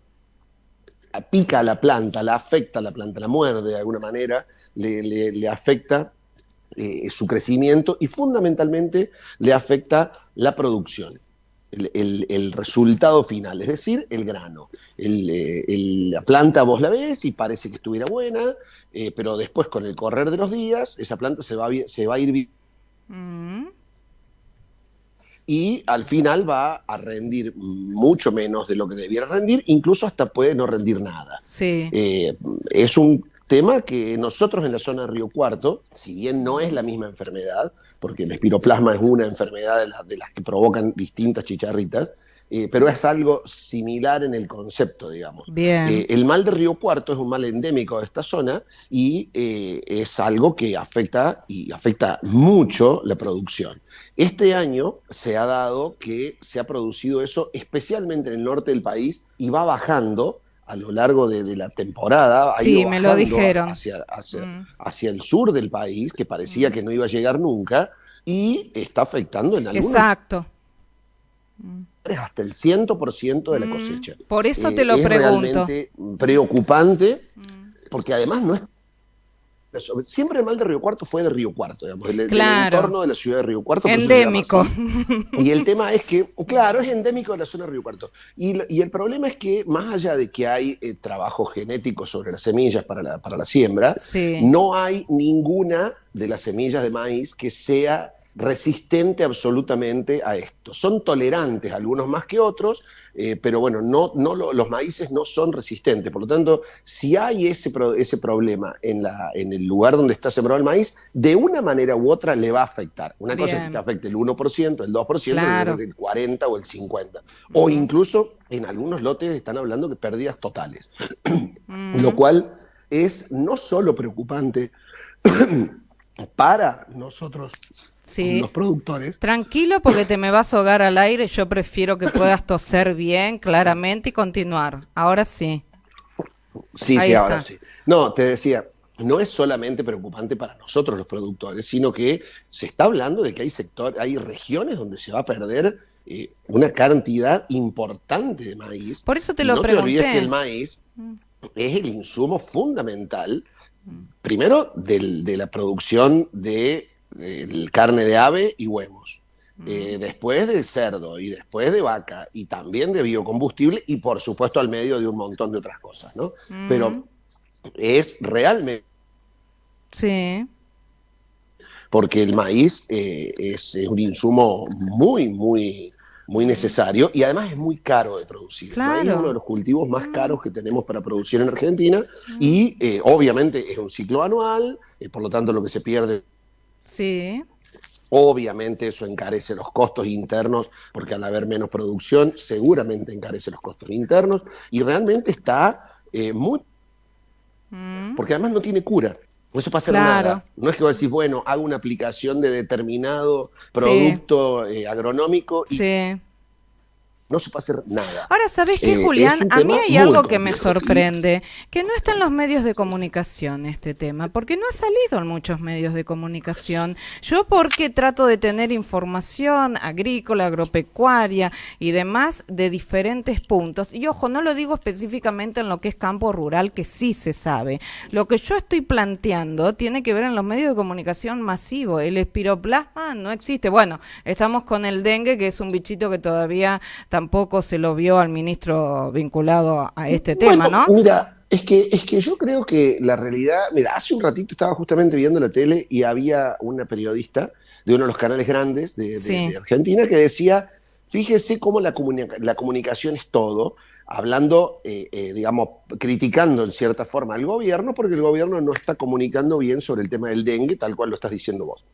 pica a la planta, la afecta a la planta, la muerde de alguna manera, le afecta su crecimiento y fundamentalmente le afecta la producción. el resultado final, es decir, el grano. La planta vos la ves y parece que estuviera buena, pero después con el correr de los días, esa planta se va a ir y al final va a rendir mucho menos de lo que debiera rendir, incluso hasta puede no rendir nada. Sí. Es un tema que nosotros en la zona de Río Cuarto, si bien no es la misma enfermedad, porque el espiroplasma es una enfermedad de las que provocan distintas chicharritas, pero es algo similar en el concepto, digamos. Bien. El mal de Río Cuarto es un mal endémico de esta zona y es algo que afecta mucho la producción. Este año se ha dado que se ha producido eso especialmente en el norte del país y va bajando a lo largo de la temporada. Sí, me lo dijeron. Hacia el sur del país, que parecía que no iba a llegar nunca, y está afectando en algunos Exacto. hasta el 100% de la cosecha. Por eso te lo es pregunto. realmente preocupante, porque además no es... Siempre el mal de Río Cuarto fue de Río Cuarto, digamos, del entorno de la ciudad de Río Cuarto. Endémico. Y el tema es que, claro, es endémico de la zona de Río Cuarto. Y el problema es que, más allá de que hay trabajo genético sobre las semillas para la siembra, sí, no hay ninguna de las semillas de maíz que sea resistente absolutamente a esto. Son tolerantes, algunos más que otros, pero bueno, los maíces no son resistentes. Por lo tanto, si hay ese problema en el lugar donde está sembrado el maíz, de una manera u otra le va a afectar. Una cosa es que te afecte el 1%, el 2%, claro, el 40% o el 50%. O incluso, en algunos lotes están hablando de pérdidas totales. Lo cual es no solo preocupante para nosotros, sí, los productores. Tranquilo, porque te me vas a ahogar al aire. Yo prefiero que puedas toser bien, claramente, y continuar. Ahora sí. Sí, sí, ahora sí. No, te decía, no es solamente preocupante para nosotros los productores, sino que se está hablando de que hay regiones donde se va a perder una cantidad importante de maíz. Por eso te lo pregunté. No te olvides que el maíz es el insumo fundamental, primero, de la producción de carne de ave y huevos, después de cerdo y después de vaca y también de biocombustible y por supuesto al medio de un montón de otras cosas, ¿no? Pero es realmente... Sí. Porque el maíz es un insumo muy, muy, muy necesario y además es muy caro de producir. Claro. El maíz es uno de los cultivos más caros que tenemos para producir en Argentina y obviamente es un ciclo anual, por lo tanto lo que se pierde... Sí. Obviamente eso encarece los costos internos, porque al haber menos producción seguramente encarece los costos internos y realmente está muy... Porque además no tiene cura. No se puede hacer nada. No es que vos decís, bueno, hago una aplicación de determinado producto agronómico y no se puede hacer nada. Ahora, ¿sabés qué, Julián? A mí hay algo que me sorprende, que no está en los medios de comunicación este tema, porque no ha salido en muchos medios de comunicación. Yo porque trato de tener información agrícola, agropecuaria y demás de diferentes puntos. Y ojo, no lo digo específicamente en lo que es campo rural, que sí se sabe. Lo que yo estoy planteando tiene que ver en los medios de comunicación masivos. El espiroplasma no existe. Bueno, estamos con el dengue, que es un bichito que todavía... tampoco se lo vio al ministro vinculado a este tema, ¿no? Mira, es que yo creo que la realidad... Mira, hace un ratito estaba justamente viendo la tele y había una periodista de uno de los canales grandes de Argentina que decía, fíjese cómo la comunicación es todo, hablando, digamos, criticando en cierta forma al gobierno porque el gobierno no está comunicando bien sobre el tema del dengue, tal cual lo estás diciendo vos.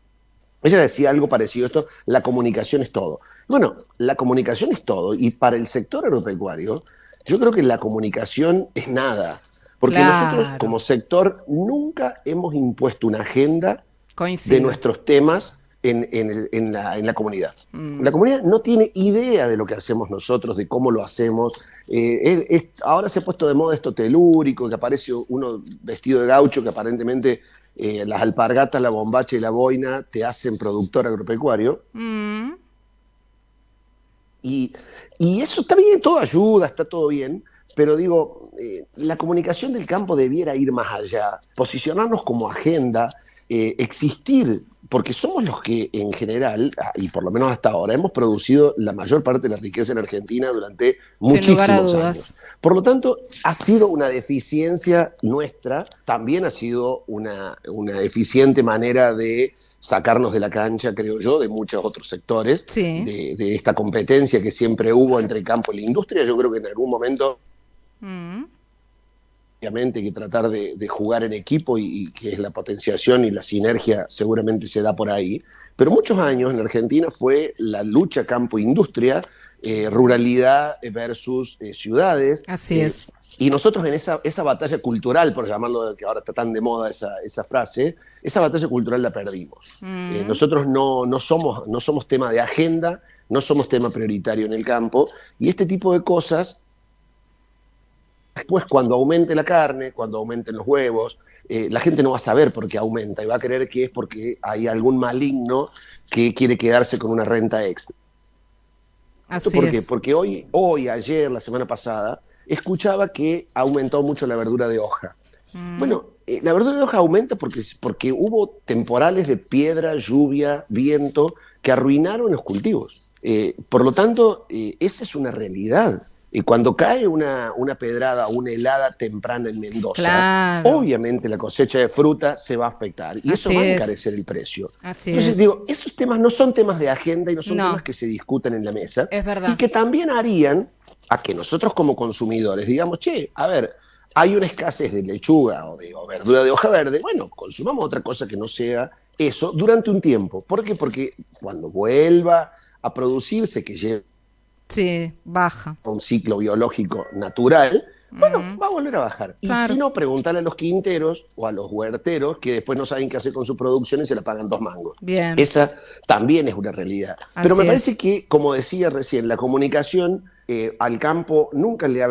Ella decía algo parecido a esto, la comunicación es todo. Bueno, la comunicación es todo, y para el sector agropecuario, yo creo que la comunicación es nada, porque nosotros como sector nunca hemos impuesto una agenda de nuestros temas en la comunidad. La comunidad no tiene idea de lo que hacemos nosotros, de cómo lo hacemos. Ahora se ha puesto de moda esto telúrico, que aparece uno vestido de gaucho que aparentemente... las alpargatas, la bombacha y la boina te hacen productor agropecuario. Y eso está bien, todo ayuda, está todo bien, pero digo, la comunicación del campo debiera ir más allá, posicionarnos como agenda, existir porque somos los que en general, y por lo menos hasta ahora, hemos producido la mayor parte de la riqueza en Argentina durante muchísimos años. Por lo tanto, ha sido una deficiencia nuestra, también ha sido una eficiente manera de sacarnos de la cancha, creo yo, de muchos otros sectores, sí, de esta competencia que siempre hubo entre el campo y la industria. Yo creo que en algún momento obviamente hay que tratar de jugar en equipo y que es la potenciación y la sinergia seguramente se da por ahí, pero muchos años en Argentina fue la lucha campo-industria, ruralidad versus ciudades. Así es. Y nosotros en esa batalla cultural, por llamarlo, que ahora está tan de moda esa frase, esa batalla cultural la perdimos. Nosotros no somos tema de agenda, no somos tema prioritario en el campo, y este tipo de cosas, después cuando aumente la carne, cuando aumenten los huevos, la gente no va a saber por qué aumenta y va a creer que es porque hay algún maligno que quiere quedarse con una renta extra. ¿Por qué? Porque hoy, ayer, la semana pasada, escuchaba que aumentó mucho la verdura de hoja. Bueno, la verdura de hoja aumenta porque hubo temporales de piedra, lluvia, viento, que arruinaron los cultivos. Por lo tanto, esa es una realidad. Cuando cae una pedrada o una helada temprana en Mendoza, claro, obviamente la cosecha de fruta se va a afectar y eso va a encarecer el precio. Entonces digo, esos temas no son temas de agenda y no son temas que se discutan en la mesa. Es verdad. Y que también harían a que nosotros como consumidores digamos, che, a ver, hay una escasez de lechuga o verdura de hoja verde, bueno, consumamos otra cosa que no sea eso durante un tiempo. ¿Por qué? Porque cuando vuelva a producirse, que lleve baja un ciclo biológico natural, bueno, va a volver a bajar. Claro. Y si no, preguntarle a los quinteros o a los huerteros que después no saben qué hacer con su producción y se la pagan 2 mangos. Bien. Esa también es una realidad. Pero me parece que, como decía recién, la comunicación al campo nunca le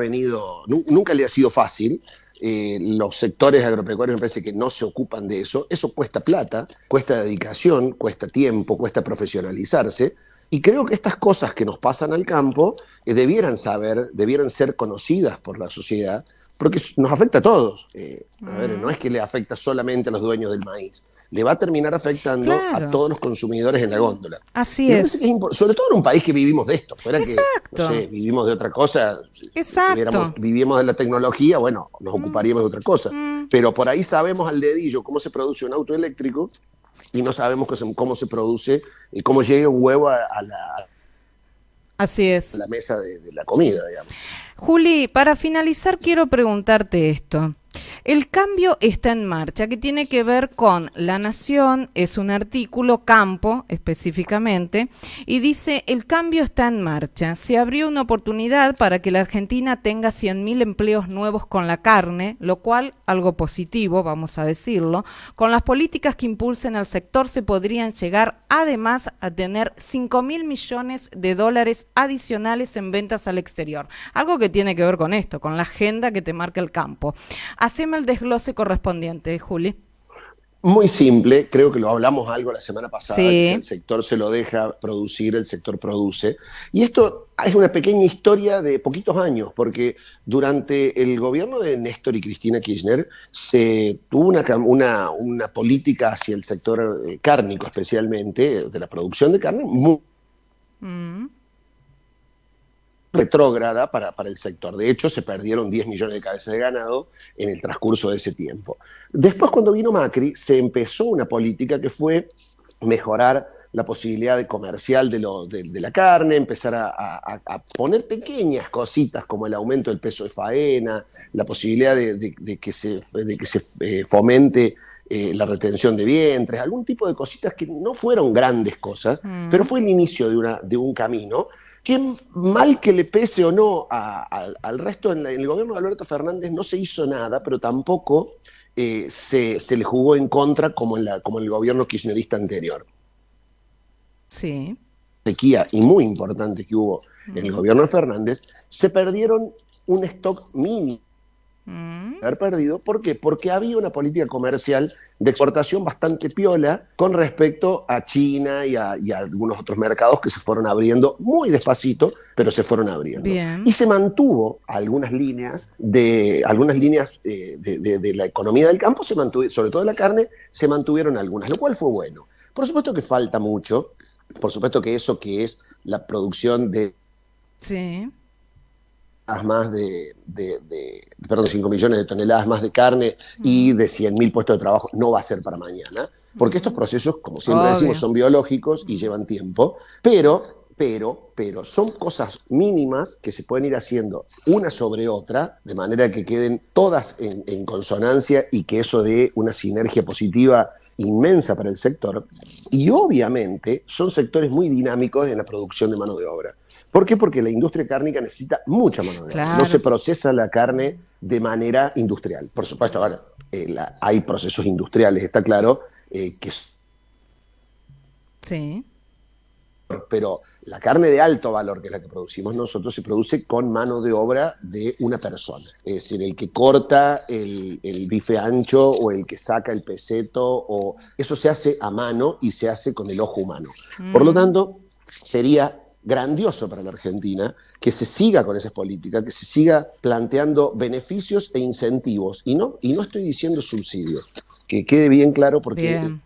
ha sido fácil. Los sectores agropecuarios me parece que no se ocupan de eso. Eso cuesta plata, cuesta dedicación, cuesta tiempo, cuesta profesionalizarse. Y creo que estas cosas que nos pasan al campo debieran ser conocidas por la sociedad, porque nos afecta a todos. A ver, no es que le afecta solamente a los dueños del maíz, le va a terminar afectando a todos los consumidores en la góndola. Así es. Sobre todo en un país que vivimos de esto, fuera que, no sé, vivimos de otra cosa, vivimos de la tecnología, bueno, nos ocuparíamos de otra cosa. Pero por ahí sabemos al dedillo cómo se produce un auto eléctrico, y no sabemos cómo se produce y cómo llega un huevo a la mesa de la comida, digamos. Juli, para finalizar quiero preguntarte esto. El cambio está en marcha, que tiene que ver con La Nación, es un artículo, Campo específicamente, y dice: el cambio está en marcha, se abrió una oportunidad para que la Argentina tenga 100.000 empleos nuevos con la carne, lo cual, algo positivo, vamos a decirlo. Con las políticas que impulsen al sector se podrían llegar además a tener 5.000 millones de dólares adicionales en ventas al exterior, algo que tiene que ver con esto, con la agenda que te marca el campo. Haceme el desglose correspondiente, Juli. Muy simple, creo que lo hablamos algo la semana pasada, que el sector se lo deja producir, el sector produce. Y esto es una pequeña historia de poquitos años, porque durante el gobierno de Néstor y Cristina Kirchner se tuvo una política hacia el sector cárnico, especialmente de la producción de carne, muy retrógrada para el sector. De hecho, se perdieron 10 millones de cabezas de ganado en el transcurso de ese tiempo. Después, cuando vino Macri, se empezó una política que fue mejorar la posibilidad comercial de la carne, empezar a poner pequeñas cositas como el aumento del peso de faena, la posibilidad de que se fomente la retención de vientres, algún tipo de cositas que no fueron grandes cosas, pero fue el inicio de un camino que, mal que le pese o no al resto, en el gobierno de Alberto Fernández no se hizo nada, pero tampoco se le jugó en contra como en el gobierno kirchnerista anterior. Sí. Sequía y muy importante que hubo en el gobierno de Fernández, se perdieron un stock mínimo. Haber perdido. ¿Por qué? Porque había una política comercial de exportación bastante piola con respecto a China y a algunos otros mercados que se fueron abriendo muy despacito, pero se fueron abriendo. Bien. Y se mantuvo algunas líneas de la economía del campo, sobre todo de la carne, se mantuvieron algunas, lo cual fue bueno. Por supuesto que falta mucho, por supuesto que eso que es la producción de Sí. más perdón, 5 millones de toneladas más de carne y de 100.000 puestos de trabajo no va a ser para mañana, porque estos procesos, como siempre Obvio. decimos, son biológicos y llevan tiempo, pero son cosas mínimas que se pueden ir haciendo una sobre otra, de manera que queden todas en consonancia y que eso dé una sinergia positiva inmensa para el sector. Y obviamente son sectores muy dinámicos en la producción de mano de obra. ¿Por qué? Porque la industria cárnica necesita mucha mano de obra. Claro. No se procesa la carne de manera industrial. Por supuesto, ahora hay procesos industriales, está claro, Sí. pero la carne de alto valor, que es la que producimos nosotros, se produce con mano de obra de una persona. Es decir, el que corta el bife ancho o el que saca el peseto, eso se hace a mano y se hace con el ojo humano. Por lo tanto, sería grandioso para la Argentina que se siga con esas políticas, que se siga planteando beneficios e incentivos, y no estoy diciendo subsidios, que quede bien claro porque... Bien.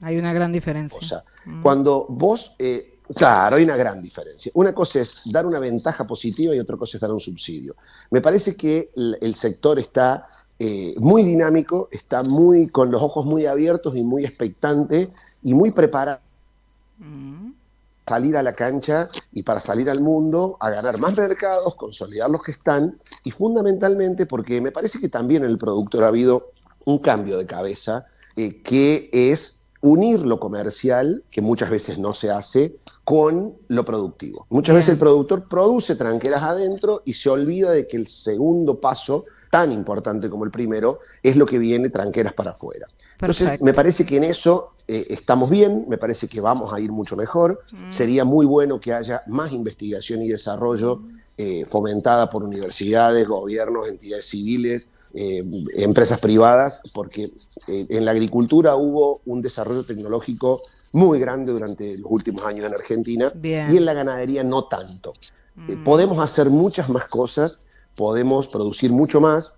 Hay una gran diferencia. O sea, cuando vos... claro, hay una gran diferencia. Una cosa es dar una ventaja positiva y otra cosa es dar un subsidio. Me parece que el sector está muy dinámico, está con los ojos muy abiertos y muy expectante y muy preparado para salir a la cancha y para salir al mundo a ganar más mercados, consolidar los que están, y fundamentalmente porque me parece que también en el productor ha habido un cambio de cabeza, que es unir lo comercial, que muchas veces no se hace, con lo productivo. Muchas veces el productor produce tranqueras adentro y se olvida de que el segundo paso, tan importante como el primero, es lo que viene tranqueras para afuera. Perfecto. Entonces, me parece que en eso estamos bien, me parece que vamos a ir mucho mejor. Sería muy bueno que haya más investigación y desarrollo fomentada por universidades, gobiernos, entidades civiles, empresas privadas, porque en la agricultura hubo un desarrollo tecnológico muy grande durante los últimos años en Argentina. Bien. Y en la ganadería no tanto. Podemos hacer muchas más cosas, podemos producir mucho más,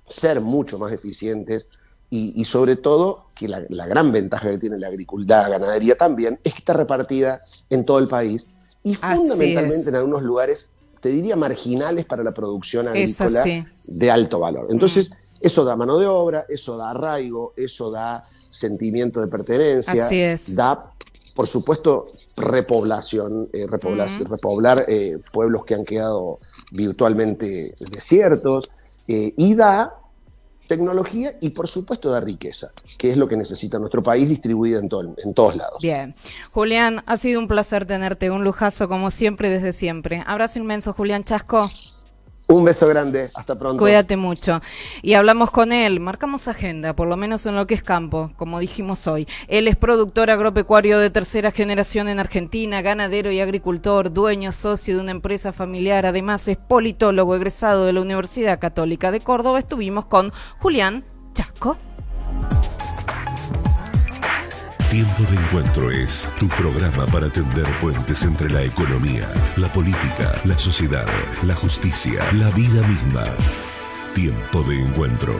ser mucho más eficientes y sobre todo que la gran ventaja que tiene la ganadería también es que está repartida en todo el país y fundamentalmente en algunos lugares, te diría, marginales para la producción agrícola de alto valor. Entonces, eso da mano de obra, eso da arraigo, eso da sentimiento de pertenencia, da, por supuesto, repoblación, repoblar pueblos que han quedado virtualmente desiertos, y da tecnología y, por supuesto, da riqueza, que es lo que necesita nuestro país, distribuida en todos lados. Bien. Julián, ha sido un placer tenerte, un lujazo como siempre, desde siempre. Abrazo inmenso, Julián Chasco. Un beso grande, hasta pronto. Cuídate mucho. Y hablamos con él, marcamos agenda, por lo menos en lo que es campo, como dijimos hoy. Él es productor agropecuario de tercera generación en Argentina, ganadero y agricultor, dueño, socio de una empresa familiar. Además es politólogo egresado de la Universidad Católica de Córdoba. Estuvimos con Julián Chasco. Tiempo de Encuentro es tu programa para tender puentes entre la economía, la política, la sociedad, la justicia, la vida misma. Tiempo de Encuentro.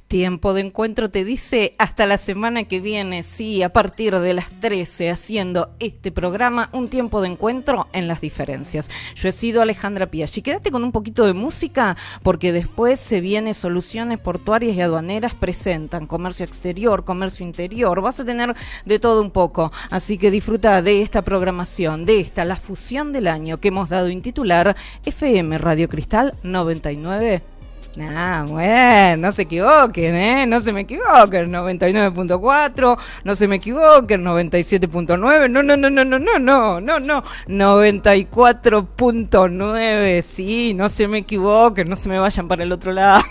Tiempo de Encuentro te dice hasta la semana que viene, sí, a partir de las 13, haciendo este programa, un tiempo de encuentro en las diferencias. Yo he sido Alejandra Piaggi. Quédate con un poquito de música, porque después se viene Soluciones Portuarias y Aduaneras presentan comercio exterior, comercio interior, vas a tener de todo un poco, así que disfruta de esta programación, de esta, la fusión del año que hemos dado en titular FM Radio Cristal 99. Bueno, no se equivoquen, no se me equivoquen, 99.4, no se me equivoquen, 97.9, no, 94.9, sí, no se me equivoquen, no se me vayan para el otro lado,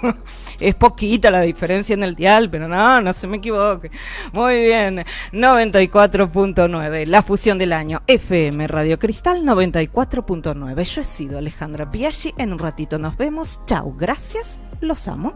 es poquita la diferencia en el dial, pero no se me equivoquen, muy bien, 94.9, la fusión del año, FM Radio Cristal 94.9, yo he sido Alejandra Piaggi, en un ratito nos vemos, chau, gracias. Los amo.